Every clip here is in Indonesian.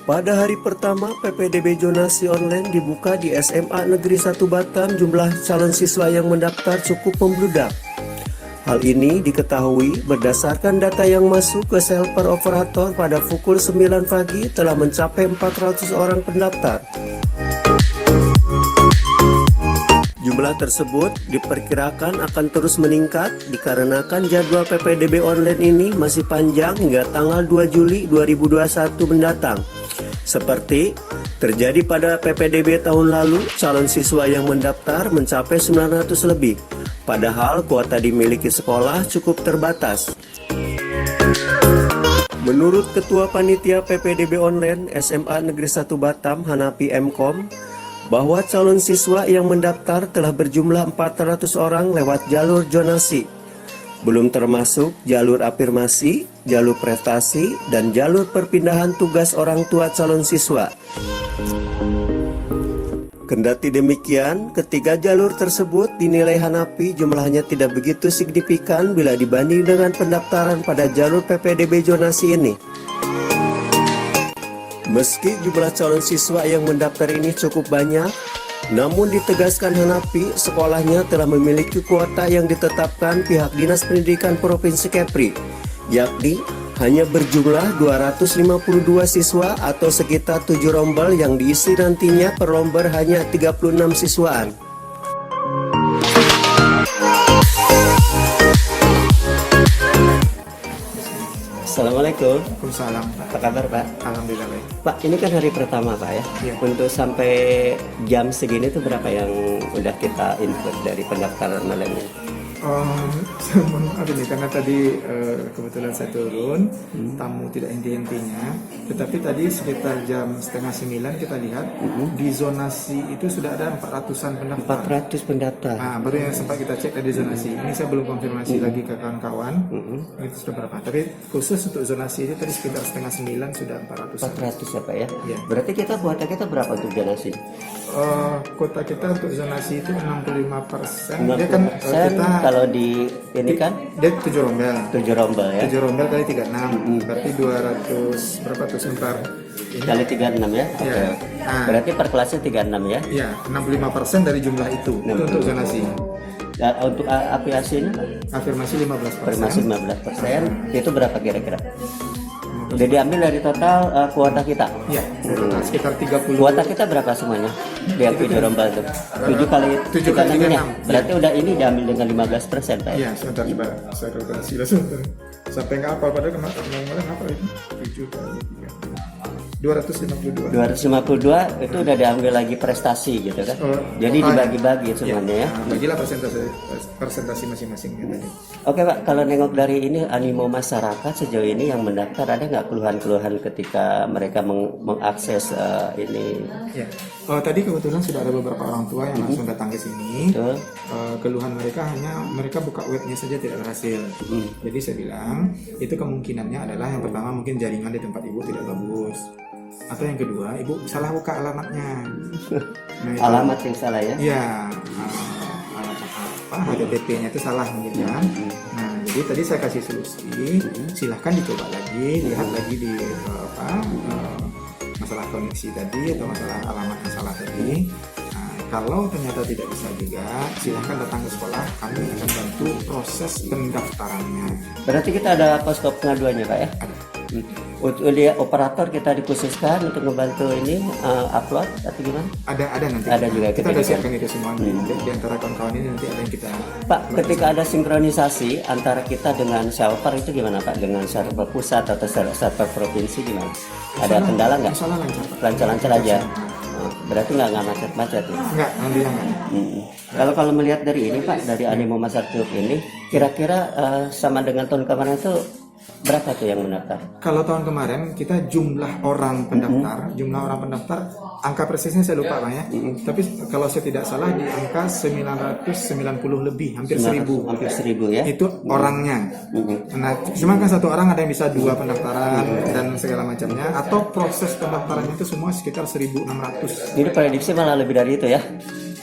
Pada hari pertama PPDB zonasi online dibuka di SMA Negeri 1 Batam, jumlah calon siswa yang mendaftar cukup membludak. Hal ini diketahui berdasarkan data yang masuk ke sel per operator pada pukul 9 pagi telah mencapai 400 orang pendaftar. Jumlah tersebut diperkirakan akan terus meningkat dikarenakan jadwal PPDB online ini masih panjang hingga tanggal 2 Juli 2021 mendatang. Seperti terjadi pada PPDB tahun lalu, calon siswa yang mendaftar mencapai 900 lebih, padahal kuota dimiliki sekolah cukup terbatas. Menurut Ketua Panitia PPDB Online SMA Negeri 1 Batam, Hanapi Mkom, bahwa calon siswa yang mendaftar telah berjumlah 400 orang lewat jalur zonasi, belum termasuk jalur afirmasi, jalur prestasi, dan jalur perpindahan tugas orang tua calon siswa. Kendati demikian, ketiga jalur tersebut dinilai Hanapi jumlahnya tidak begitu signifikan bila dibanding dengan pendaftaran pada jalur PPDB zonasi ini. Meski jumlah calon siswa yang mendaftar ini cukup banyak, namun ditegaskan Hanapi, sekolahnya telah memiliki kuota yang ditetapkan pihak Dinas Pendidikan Provinsi Kepri, yakni hanya berjumlah 252 siswa atau sekitar 7 rombel yang diisi nantinya per lomber hanya 36 siswaan. Assalamualaikum. Waalaikumsalam. Apa kabar Pak? Alhamdulillah baik. Pak, ini kan hari pertama Pak ya. Iya. Untuk sampai jam segini tuh berapa yang udah kita input dari pendaftaran malam ini? Karena tadi kebetulan saya turun, tamu tidak henti-hentinya. Tetapi tadi sekitar jam setengah 9 kita lihat di zonasi itu sudah ada 400-an pendaftar. 400 pendaftar. Nah, baru yang sempat kita cek tadi zonasi. Ini saya belum konfirmasi lagi ke kawan-kawan. Itu sudah berapa? Tapi khusus untuk zonasi itu tadi sekitar setengah 9 sudah 400. 400 ya Pak ya? Iya. Berarti kuota kita berapa untuk zonasi? Kota kita untuk zonasi itu 65%. 60%. Dia kan kita kalau di ini kan dia 7 rombel. 7 rombel ya. 7 rombel kali 36, berarti 200 berapa tuh sebentar ini? Kali 36 ya? Oke. Ya. Nah, Berarti per kelasnya 36 ya? ya 65% dari jumlah itu untuk zonasi. Dan untuk afiliasi ini Afirmasi 15%. afirmasi 15%, itu berapa kira-kira? Udah diambil dari total kuota kita? Ya, sekitar 30. Kuota kita berapa semuanya? Yang 7 rombel itu? 7 kali 7 kali 36 ya? 36. Berarti udah ini diambil dengan 15% Pak ya? Iya, sebentar coba saya kalkulasi lah sebentar. Sampai nggak apa padahal kemarin apa itu? 7 kali 252. 252 itu udah diambil lagi prestasi gitu kan? Jadi dibagi-bagi semuanya ya? Nah, bagilah persentase masing-masing ya tadi. Oke Pak, kalau nengok dari ini animo masyarakat sejauh ini yang mendaftar, ada nggak keluhan-keluhan ketika mereka mengakses ini? Ya. Tadi kebetulan sudah ada beberapa orang tua yang langsung datang ke sini. Betul. Keluhan mereka hanya mereka buka webnya saja tidak berhasil. Jadi saya bilang itu kemungkinannya adalah yang pertama mungkin jaringan di tempat ibu tidak bagus, atau yang kedua ibu salah buka alamatnya. Nah, itu, Alamat yang salah ya? Iya, alamat apa? HTTP-nya itu salah mungkin kan. Nah, jadi tadi saya kasih solusi. Silahkan dicoba lagi, lihat lagi di masalah koneksi tadi atau masalah alamat yang salah tadi. Nah, kalau ternyata tidak bisa juga, silahkan datang ke sekolah. Kami akan bantu proses pendaftarannya. Berarti kita ada posko pengaduannya Pak ya? Ada. Untuk dia operator kita dikhususkan untuk membantu ini upload atau gimana? Ada nanti. Ada juga kita ketika- ada siapkan itu semua. Di antara kawan-kawan ini nanti ada yang kita. Pak, ketika ada sinkronisasi antara kita dengan server itu gimana Pak? Dengan server pusat atau server provinsi gimana? Ada kendala nggak? Masalah lancar Pak. Lancar-lancar aja. Berarti nggak macet-macet ya? Enggak, alhamdulillah enggak. Kalau melihat dari ini Pak, dari animo masyarakat ini, kira-kira sama dengan tahun kemarin itu berapa tuh yang mendaftar? Kalau tahun kemarin kita jumlah orang pendaftar, angka persisnya saya lupa Pak ya. Tapi kalau saya tidak salah di angka 990 lebih, hampir 1000. Hampir 1000 ya? Itu orangnya. Nah, cuma kan satu orang ada yang bisa 2 pendaftaran dan segala macamnya, atau proses pendaftarannya itu semua sekitar 1600. Ini prediksi malah lebih dari itu ya?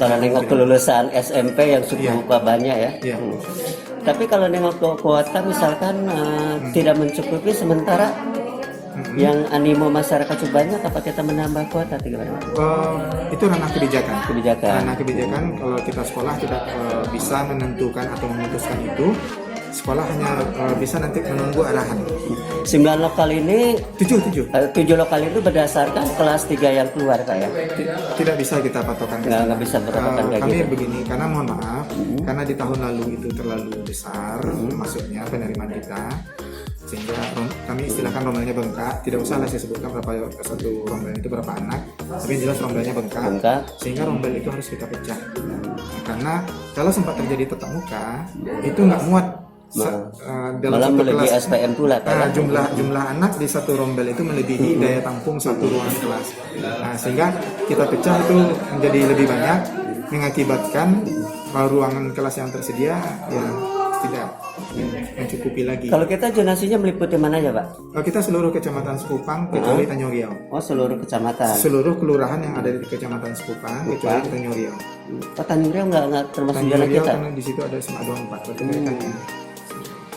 Kalau nengok kelulusan SMP yang cukup banyak ya? Iya. Tapi kalau nengok ke kuota misalkan tidak mencukupi sementara Yang animo masyarakat cukup banyak, apa kita menambah kuota atau gimana? Itu ranah kebijakan. Kebijakan. Ranah kebijakan, kalau kita sekolah tidak bisa menentukan atau memutuskan itu. Sekolah hanya bisa nanti menunggu arahan. 9 lokal ini 7 lokal itu berdasarkan kelas 3 yang keluar Pak ya? Tidak bisa kita patokan. Nggak bisa berpatokan kayak kami gitu. begini, karena mohon maaf, karena di tahun lalu itu terlalu besar maksudnya penerimaan kita, sehingga kami istilahkan rombelnya bengkak. Tidak usah lah saya sebutkan berapa satu rombel itu berapa anak, tapi yang jelas rombelnya bengkak. Sehingga rombel itu harus kita pecah. Karena kalau sempat terjadi tatap muka itu nggak muat. Dalam malah satu melebihi kelas SPM pula Pak. jumlah anak di satu rombel itu melebihi daya tampung satu ruangan kelas. Sehingga kita pecah itu menjadi lebih banyak, mengakibatkan ruangan kelas yang tersedia ya tidak mencukupi lagi. Kalau kita zonasinya meliputi mana ya Pak? Kita seluruh kecamatan Sekupang kecuali Tanjung Riau. Oh, seluruh kecamatan. Seluruh kelurahan yang ada di kecamatan Sekupang kecuali Tanjung Riau. Oh, Tanjung Riau nggak termasuk Tanjung zona Riau kita. karena di situ ada SMA 24 berarti mereka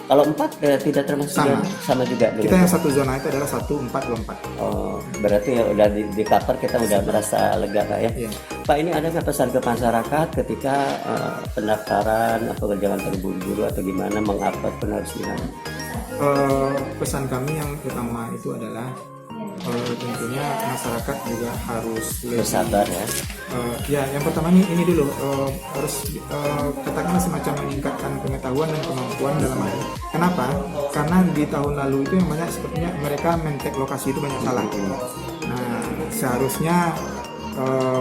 Kalau 4 tidak termasuk sama juga. Kita yang satu zona itu adalah 1424. Oh, berarti ya udah di cover, kita udah merasa lega Pak ya. Iya. Pak, ini ada nggak pesan ke masyarakat ketika pendaftaran atau jangan terburu-buru atau gimana mengupload pun harus gimana? Pesan kami yang utama itu adalah tentunya masyarakat juga harus Bersabar ya. Ya, yang pertama ini dulu harus katakanlah semacam meningkatkan pengetahuan dan kemampuan dalam hal ini. Kenapa? Karena di tahun lalu itu yang banyak sepertinya mereka men-tag lokasi itu banyak salah. Nah, seharusnya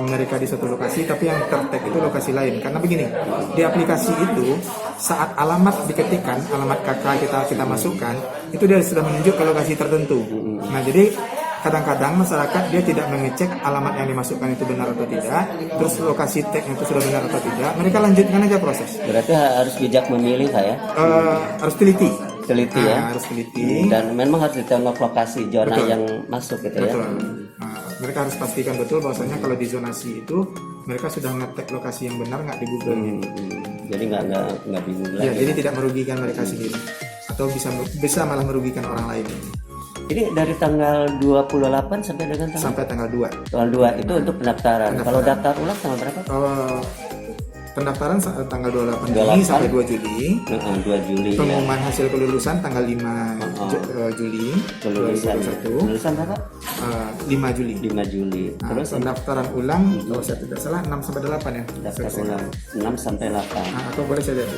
mereka di satu lokasi tapi yang ter-tag itu lokasi lain. Karena begini, di aplikasi itu saat alamat diketikkan, alamat KK kita masukkan, itu dia sudah menunjuk ke lokasi tertentu. Nah, jadi kadang-kadang masyarakat dia tidak mengecek alamat yang dimasukkan itu benar atau tidak, terus lokasi tag itu sudah benar atau tidak, mereka lanjutkan aja proses. Berarti harus bijak memilih Pak ya. Harus teliti ya. Harus teliti. Dan memang harus ditengok lokasi zona yang masuk gitu ya. Mereka harus pastikan betul bahwasanya kalau di zonasi itu mereka sudah nge-tag lokasi yang benar nggak di Google. Jadi nggak bingung lagi. Ya, jadi tidak merugikan mereka sendiri atau bisa malah merugikan orang lain. Ini dari tanggal 28 sampai dengan tanggal 2. Tanggal 2 itu untuk pendaftaran. Kalau daftar ulang tanggal berapa? Pendaftaran tanggal 28 Juni sampai 2 Juli. 2 Juli. Pengumuman hasil kelulusan tanggal 5 Juli. Kelulusan berapa? 5 Juli. 5 Juli. Terus pendaftaran ulang kalau saya tidak salah 6 sampai 8 ya. Daftar ulang 6 sampai 8. Atau boleh saya lihat.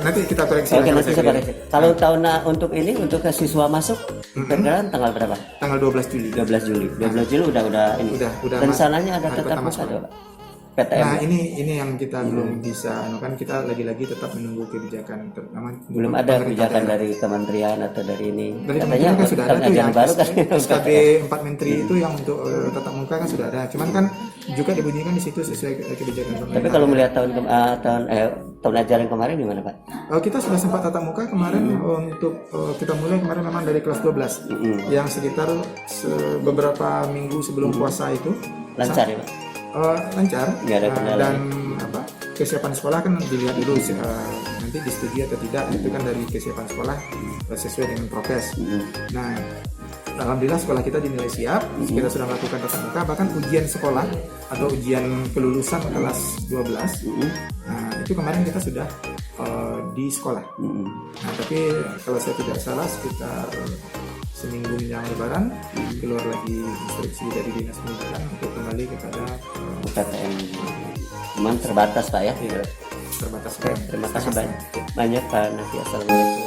Nanti kita koreksi. Oke, nanti saya koreksi. Kalau tahun untuk ini untuk ke siswa masuk perkiraan tanggal berapa? Tanggal 12 Juli. 12 Juli. 12 Juli udah ini. Udah rencananya ada tetap muka ada Pak? PTM. Nah, ini yang kita belum bisa, kan kita lagi-lagi tetap menunggu kebijakan terutama. Belum ada kebijakan dari kementerian atau dari ini. Dari katanya kan sudah ada tuh yang baru kan. SKB 4 Menteri itu yang untuk tatap muka kan sudah ada. Cuman kan juga dibunyikan di situ sesuai kebijakan pemerintah. Tapi kalau melihat tahun ajaran kemarin gimana Pak? Kita sudah sempat tatap muka kemarin untuk kita mulai kemarin memang dari kelas 12 yang sekitar beberapa minggu sebelum puasa itu lancar ya Pak? Lancar. Nggak ada kendala. Dan kesiapan sekolah kan dilihat dulu nanti disetujui atau tidak, itu kan dari kesiapan sekolah sesuai dengan prokes. Nah, alhamdulillah sekolah kita dinilai siap. Kita sudah melakukan tatap muka, bahkan ujian sekolah atau ujian kelulusan kelas 12. Nah, itu kemarin kita sudah di sekolah. Nah, tapi kalau saya tidak salah sekitar seminggu menjelang Lebaran keluar lagi instruksi dari Dinas Pendidikan untuk kembali kepada PTM. Cuman terbatas Pak ya? Terbatas. Terima kasih banyak Pak Nafi. Assalamualaikum.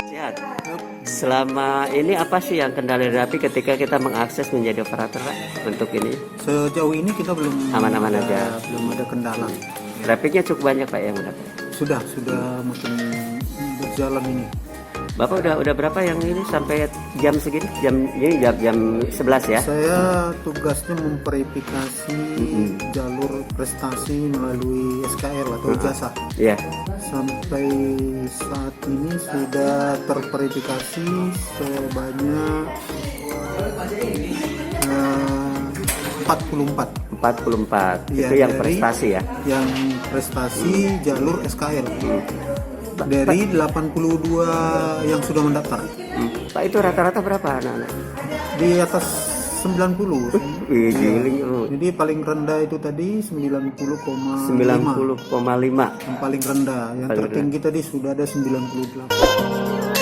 Sehat. Selama ini apa sih yang kendala dihadapi ketika kita mengakses menjadi operator Pak untuk ini? Sejauh ini kita belum aman-aman aja. Belum ada kendala. Trafficnya cukup banyak Pak yang mendapat. Sudah makin berjalan ini. Bapak udah berapa yang ini sampai jam segini? Jam 11 ya? Saya tugasnya memverifikasi jalur prestasi melalui SKL atau ijazah. Iya. Sampai saat ini sudah terverifikasi sebanyak 44. Ya, itu yang prestasi ya? Yang prestasi jalur SKL. dari 82 yang sudah mendaftar. Pak, itu rata-rata berapa anak-anak? Di atas 90. Wih, giling. Jadi paling rendah itu tadi 90,5. 90,5. Yang paling rendah, yang tertinggi tadi sudah ada 98.